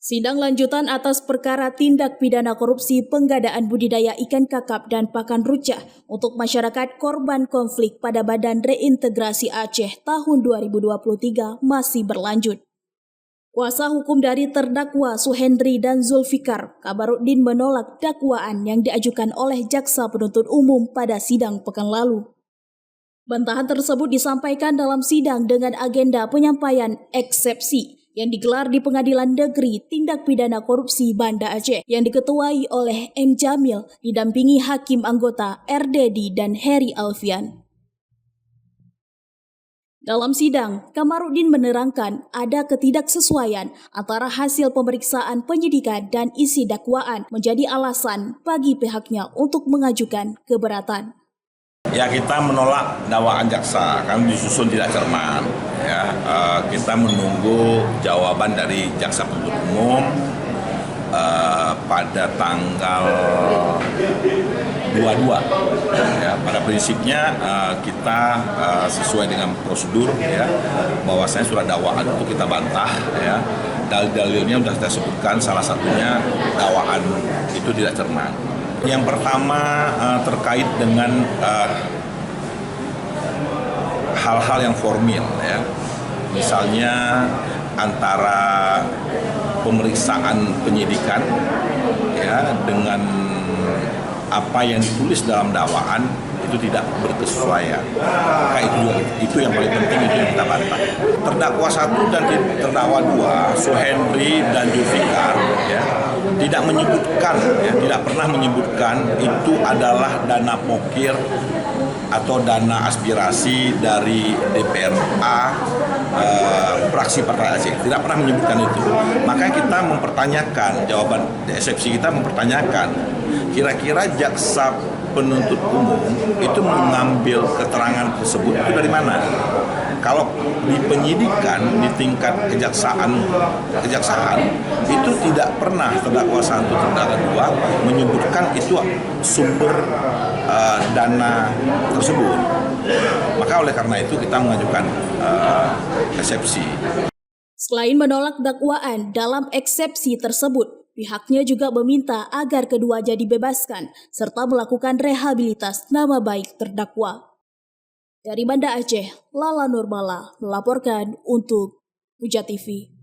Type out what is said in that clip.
Sidang lanjutan atas perkara tindak pidana korupsi penggadaan budidaya ikan kakap dan pakan rucah untuk masyarakat korban konflik pada Badan Reintegrasi Aceh tahun 2023 masih berlanjut. Kuasa hukum dari terdakwa Suhendri dan Zulfikar, Kabarudin, menolak dakwaan yang diajukan oleh Jaksa Penuntut Umum pada sidang pekan lalu. Bantahan tersebut disampaikan dalam sidang dengan agenda penyampaian eksepsi yang digelar di Pengadilan Negeri Tindak Pidana Korupsi Banda Aceh yang diketuai oleh M. Jamil didampingi hakim anggota R. Dedi dan Heri Alfian. Dalam sidang, Kamarudin menerangkan ada ketidaksesuaian antara hasil pemeriksaan penyidikan dan isi dakwaan menjadi alasan bagi pihaknya untuk mengajukan keberatan. Ya, kita menolak dakwaan jaksa karena disusun tidak cermat. Ya, kita menunggu jawaban dari jaksa penuntut umum pada tanggal 22. Ya, pada prinsipnya kita sesuai dengan prosedur, ya, bahwasanya surat dakwaan itu kita bantah. Ya, dalil-dalilnya sudah kita sebutkan, salah satunya dakwaan itu tidak cermat. Yang pertama terkait dengan hal-hal yang formil, ya, misalnya antara pemeriksaan penyidikan, ya, dengan apa yang ditulis dalam dakwaan itu tidak berkesesuaian. Maka itu yang paling penting, itu yang kita bantah. Terdakwa 1 dan terdakwa 2, Suhendri dan Zulfikar, ya, tidak menyebutkan, ya, tidak pernah menyebutkan itu adalah dana pokir atau dana aspirasi dari DPRA fraksi Partai Aceh. Tidak pernah menyebutkan itu. Makanya kita mempertanyakan, jawaban eksepsi kita mempertanyakan, kira-kira jaksa penuntut umum itu mengambil keterangan tersebut itu dari mana? Kalau di penyidikan di tingkat kejaksaan itu tidak pernah terdakwa 1, terdakwa 2 menyebutkan itu sumber dana tersebut. Maka oleh karena itu kita mengajukan eksepsi. Selain menolak dakwaan dalam eksepsi tersebut, pihaknya juga meminta agar keduanya dibebaskan serta melakukan rehabilitas nama baik terdakwa. Dari Banda Aceh, Lala Nurmala melaporkan untuk Puja TV.